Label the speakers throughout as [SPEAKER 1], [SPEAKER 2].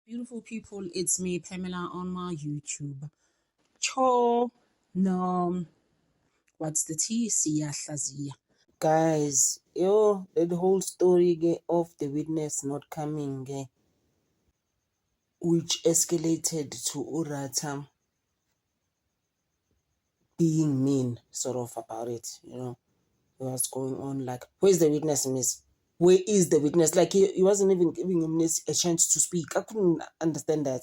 [SPEAKER 1] Beautiful people, it's me, Pamela, on my YouTube. Cho, no, what's the T? Siyahlazia. Guys, that whole story of the witness not coming, which escalated to Urata being mean, sort of, about it. What's going on? Like, where's the witness, miss? Where is the witness? Like, he wasn't even giving him a chance to speak. I couldn't understand that.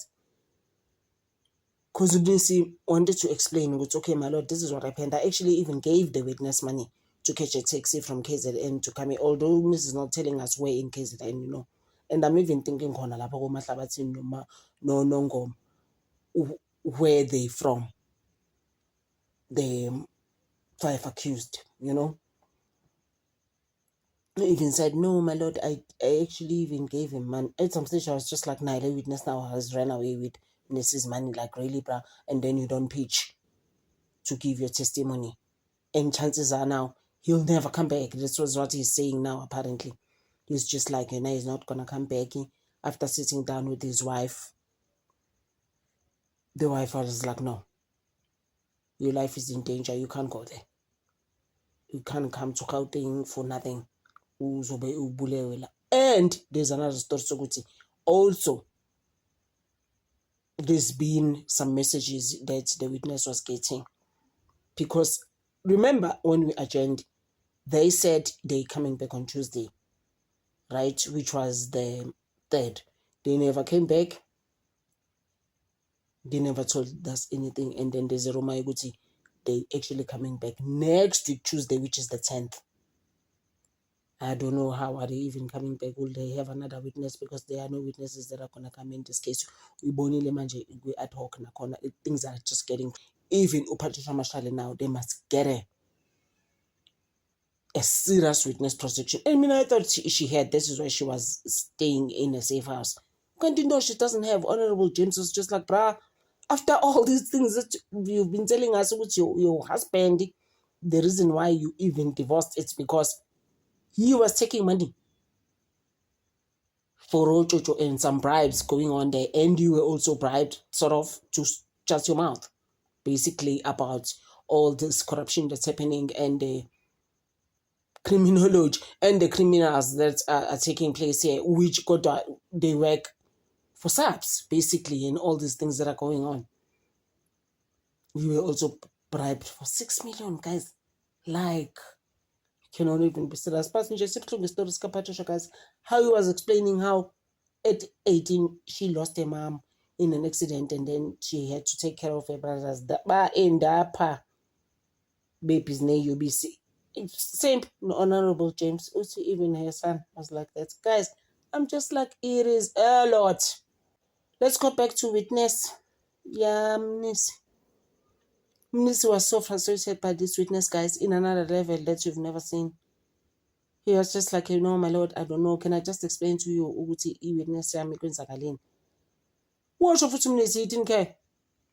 [SPEAKER 1] Because Udinsi wanted to explain, it's okay, my lord, this is what happened. I actually even gave the witness money to catch a taxi from KZN to come here, although Miss is not telling us where in KZN. And I'm even thinking, no, where they from, the five accused. I even said, no, my lord, I actually even gave him money. At some stage, I was just like, nah, the witness now has ran away with Mrs. money, like, really, bruh, and then you don't pitch to give your testimony. And chances are now he'll never come back. This was what he's saying now, apparently. He's just like, he's not going to come back. After sitting down with his wife, the wife was like, no, your life is in danger. You can't go there. You can't come to Gauteng for nothing. And there's another story. Also, there's been some messages that the witness was getting. Because remember when we adjourned, they said they're coming back on Tuesday, right? Which was the 3rd. They never came back. They never told us anything. And then there's a rumor they actually coming back next week, Tuesday, which is the 10th. I don't know how are they even coming back. Will they have another witness? Because there are no witnesses that are going to come in this case. We ad hoc. Things are just getting... Even Patricia Mashale now, they must get a serious witness protection. I mean, I thought she had. This is why she was staying in a safe house. Continue, she doesn't have. Honorable James was just like, bruh, after all these things that you've been telling us with your husband, the reason why you even divorced, it's because he was taking money for Rochocho and some bribes going on there, and you were also bribed, sort of, to shut your mouth, basically, about all this corruption that's happening and the criminology and the criminals that are taking place here, which they work for SAPS, basically, and all these things that are going on. We were also bribed for 6 million, guys. Like, cannot even be serious. Passenger stories, guys. How he was explaining how at 18 she lost her mom in an accident and then she had to take care of her brothers. Baby's name UBC. Same Honorable James. Also, even her son was like that. Guys, I'm just like, it is a lot. Let's go back to witness. Yeah, Mnisi was so frustrated by this witness, guys, in another level that you've never seen. He was just like, my lord, I don't know. Can I just explain to you ukuthi i-witness yami kwenzakaleni? Washo futhi Mnisi, he didn't care.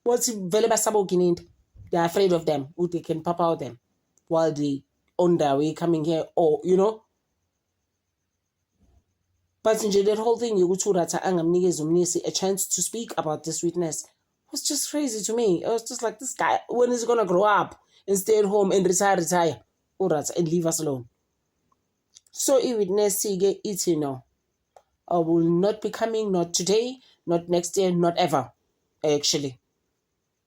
[SPEAKER 1] What's vele basaba ukininda? They're afraid of them. They can pop out them while they on their way coming here, or But nje that whole thing yokuthi uRatha angamnikeza umnisi a chance to speak about this witness was just crazy to me. I was just like, this guy, when is he gonna grow up and stay at home and retire uRatha and leave us alone? So i-witness ithi no, I will not be coming, not today, not next year, not ever. Actually,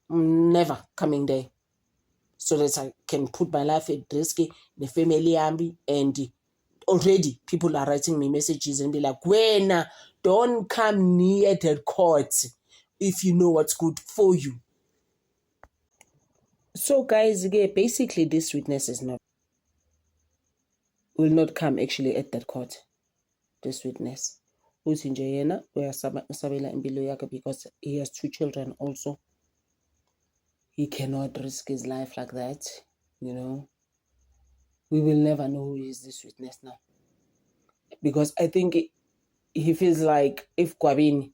[SPEAKER 1] I'm never coming there, so that I can put my life at risk, the family yami, and already people are writing me messages and be like, Wena, don't come near the court if you know what's good for you. So guys, basically this witness will not come actually at that court. This witness. Uthi nje yena uyasabela impilo yakhe because he has 2 children also. He cannot risk his life like that, We will never know who is this witness now. Because I think he feels like if Gwabini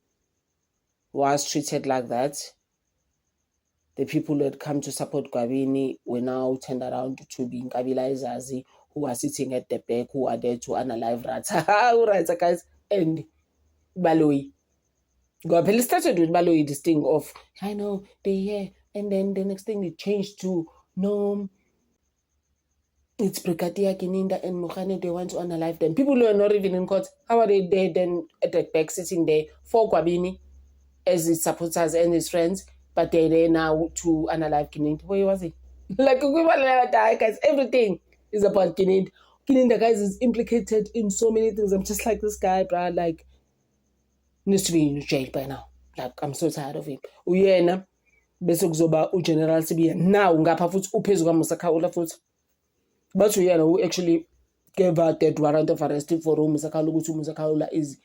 [SPEAKER 1] was treated like that, the people who had come to support Gwabini were now turned around to be Nkabila Izazi, who are sitting at the back, who are there to analyze Ratha, guys, and Baloyi. Ngoba phela started with baloyi this thing of, I know, they here, and then the next thing it changed to, no, it's Brigadier Kininda and Mohane, they want to unalive them. People who are not even in court, how are they there then at the back sitting there for Kwabini as his supporters and his friends, but they're there now to unalive Kininda? Where was he? Like, guys, everything is about Kininda. Kininda, guys, is implicated in so many things. I'm just like, this guy, bruh, like, needs to be in jail by now. Like, I'm so tired of him. Uyena bese kuzoba uGeneral Sibiya. Now ngapha futhi uphezu kaMusa Khawula futhi. But uyena who actually gave out that warrant of arrest for Musa Khawula ukuthi Musa Khawula is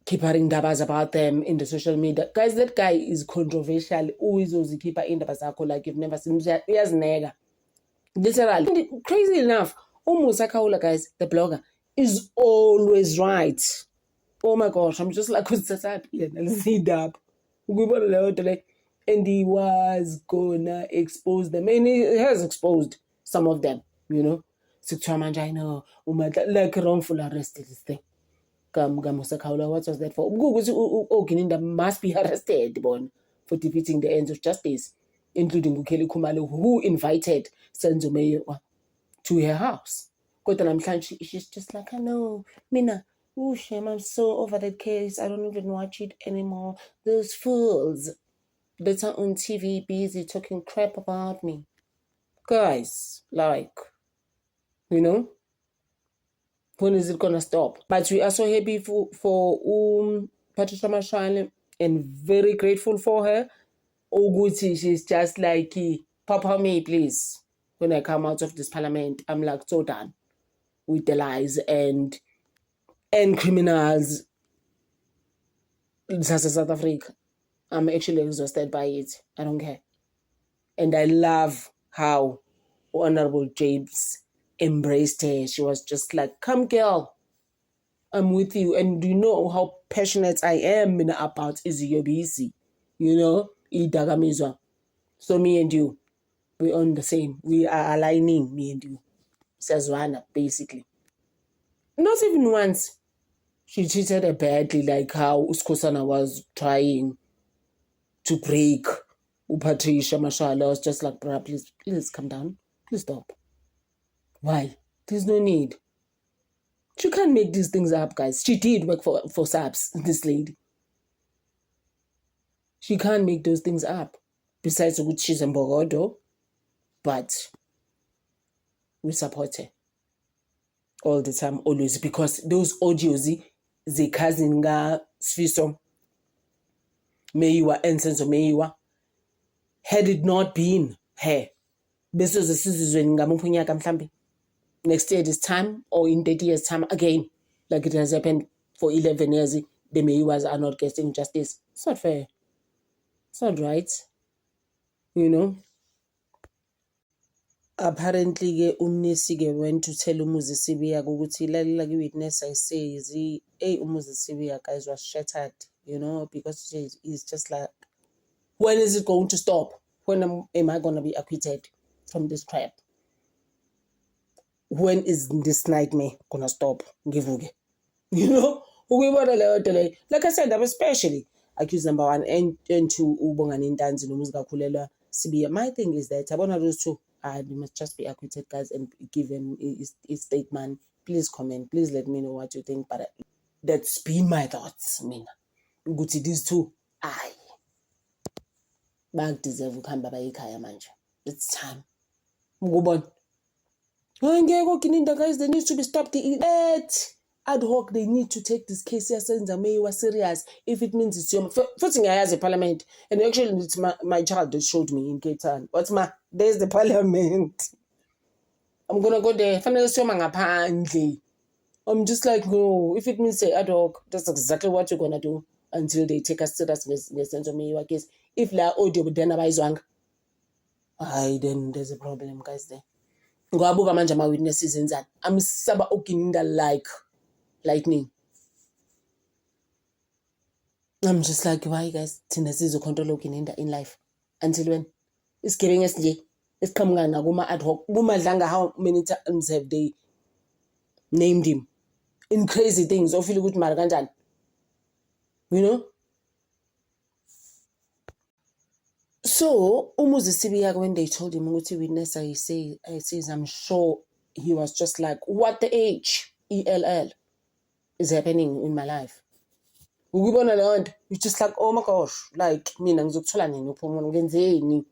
[SPEAKER 1] keeping indabas about them in the social media. Guys, that guy is controversial. Always keep indaba zakho like you've never seen. Uyazineka. Literally. Crazy enough, Musa Khawula, guys, the blogger, is always right. Oh my gosh, I'm just like, what's that? And he was gonna expose them. And he has exposed some of them, you know. I know, like wrongful arrest this thing. What was that for? Kininda must be arrested for defeating the ends of justice, including Ukeli Khumalo, who invited Senzo Meyiwa to her house. She's just like, I know, Mina. Oh, shame, I'm so over that case. I don't even watch it anymore. Those fools that are on TV busy talking crap about me. Guys, like, you know, when is it gonna stop? But we are so happy for Patricia Mashale and very grateful for her. Oguti, she's just like, Papa me, please. When I come out of this parliament, I'm like so done with the lies and criminals in South Africa. I'm actually exhausted by it. I don't care. And I love how Honorable James embraced her. She was just like, come girl, I'm with you. And do you know how passionate I am about Iziyobisi? You know, Idagamizwa. So me and you, we're on the same. We are aligning, me and you. Sazwana, basically. Not even once. She treated her badly, like how Uskosana was trying to break Patricia Mashale. I was just like, bruh, please come down. Please stop. Why? There's no need. She can't make these things up, guys. She did work for SAPS, this lady. She can't make those things up. Besides, she's in Bogodo, but we support her all the time, always, because those audios, the cousin Sfiso Meyiwa and Senzo Meyiwa, had it not been her, next year this time or in 30 years time again, like it has happened for 11 years, the Meyiwas are not getting justice. It's not fair. It's not right. You know. Apparently umnisi went to tell Umuzi Sibiya ukuthi lalela witness I say Umuzi Sibiya, guys, was shattered, you know, because he's just like, when is it going to stop? When am I going to be acquitted from this crap? When is this nightmare going to stop? You know? Like I said, I'm especially accused number 1 and 2 Ubongani Ntanzi noMuzi Kakhulelwa Sibiya. My thing is that I want those two, you must just be acquitted, guys, and given his statement. Please comment. Please let me know what you think. But that's been my thoughts. Mina, ukuthi these two, deserve ukuhamba baye ekhaya manje. It's time. Ngubona. Guys, they need to be stopped. Ad hoc, they need to take this case here, Senzo Meyiwa serious. If it means it's your first thing I has a parliament, and actually it's my child that showed me in Cape Town. There's the parliament. I'm gonna go there. I'm just like, no. If it means say ad hoc, that's exactly what you're gonna do until they take us serious in the Senzo Meyiwa case. If la audio then there's a problem, guys. There. Ngoba manje ama witnesses enzani. I'm saba Kininda like lightning. I'm just like, why, guys? Thina sizocontrol Kininda in life until when? It's giving us nje. It's coming on kuma ad hoc. Bumadlanga, how many times have they named him in crazy things? Ofile ukuthi mara kanjani. You know? So Umuzi Sibiya, when they told him ukuthi witness I says I'm sure he was just like, what the HELL is happening in my life. Ukubona leyo nto, you just like, oh my gosh, like mina ngizokuthola nini uphumula ngenzeni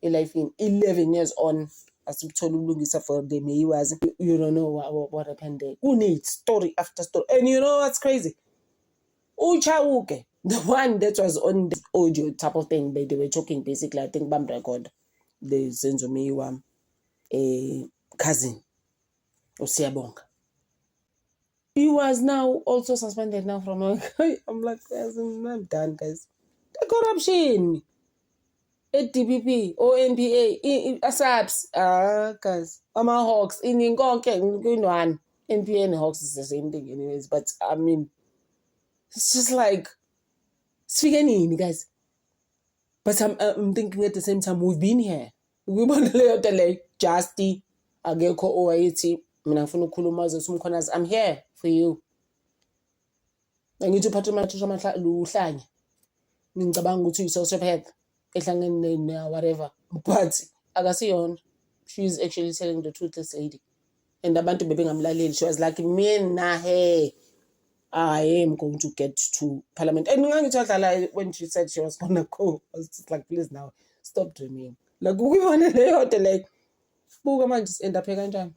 [SPEAKER 1] elifini 11 years on asibuthola ulungisa for the Mayiwas. You don't know what happened there. Who needs story after story? And you know what's crazy? Uchauke, the one that was on the audio type of thing, they were talking basically, I think Bam record the Senzo Mayiwa cousin Osiyabonga. He was now also suspended now from I'm like, I'm done, guys. The corruption at DPP, ONPA, ASAPS, guys, Hawks, in one NPA and Hawks is the same thing anyways, but I mean, it's just like, speaking guys. But I'm thinking at the same time, we've been here. We want to lay out the leg, Justy, Ageko OIT, I'm here for you. I need to put my Luhlanya. Ningabang to social health, whatever. But Agasion, she's actually telling the truth, this lady. And about to be being she was like, hey, I am going to get to Parliament. And when she said she was gonna go, I was just like, please now, stop dreaming. Like, we want to lay out the leg. Bugaman just end up here.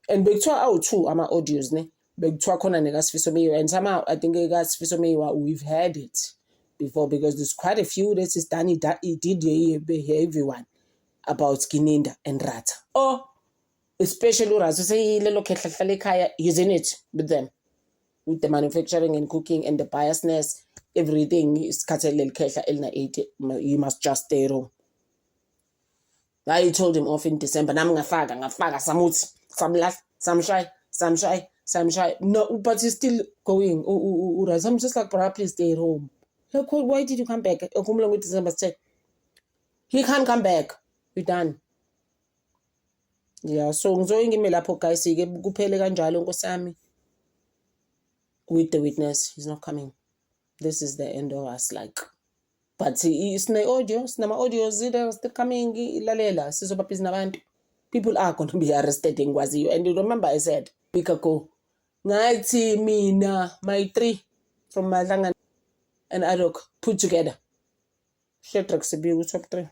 [SPEAKER 1] And big two out too, I'm audios, ne? Big two corner negas Fisomeyo, and somehow I think gas Fisomeyo, we've had it before because there's quite a few that is done that he did hear everyone about Gininda and Rata. Oh, especially Rata say using it with them. With the manufacturing and cooking and the biasness, everything is you must just stay home. I told him off in December, ngafaga some shy. No, but he's still going. I'm just like, perhaps please stay at home. Like, why did you come back? December said he can't come back. We're done. Yeah, so ngizoyingime lapho guys, ke kuphele kanjalo nkosami. With the witness, he's not coming. This is the end of us, like. But it's the audio, they're still coming. People are going to be arrested in Gwaziyo. And you remember I said, Pikako, Ngati, Mina, my three from Madanga and Adok put together. Shetrek Sibiu top 3.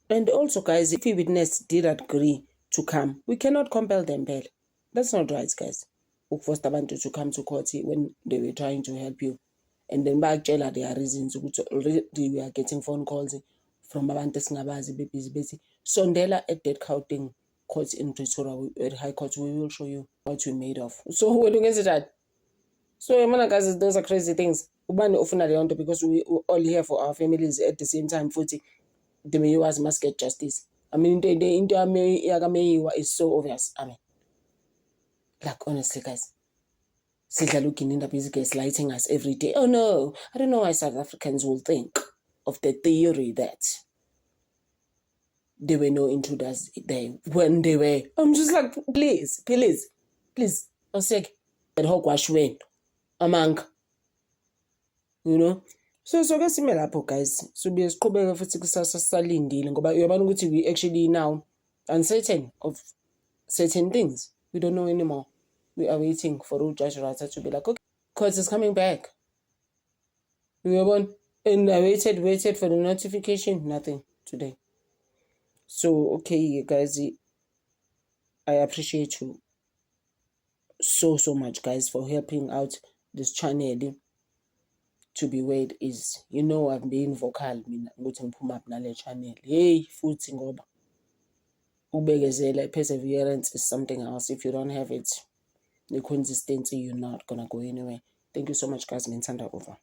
[SPEAKER 1] And also, guys, if a witness did agree to come, we cannot compel them bail. That's not right, guys. Forced abantu to come to court when they were trying to help you. And then back jail there are reasons we are getting phone calls from abantu singabazi busy. Sondela at that counting court in Pretoria at High Court, we will show you what we're made of. So we're doing that. So guys, those are crazy things. Because we all here for our families at the same time. The Mayiwas must get justice. I mean, the Mayiwa is so obvious. I mean, like, honestly, guys, Sidla looking in the music is lighting us every day. Oh no, I don't know why South Africans will think of the theory that there were no intruders there when they were. I'm just like, please. I'm sick. That hogwash went among, you know. So guys, guys. So be as cool for 6 salindile ngoba uyabona ukuthi we actually now uncertain of certain things. We don't know anymore. We are waiting for Judge Rata to be like, okay, court is coming back. And I waited for the notification. Nothing today. So, okay, guys, I appreciate you so much, guys, for helping out this channel to be where it is. You know, I'm being vocal. Channel. Hey, futhi ngoba ubekezela, perseverance is something else. If you don't have it, the consistency, you're not gonna go anywhere. Thank you so much, guys. Over.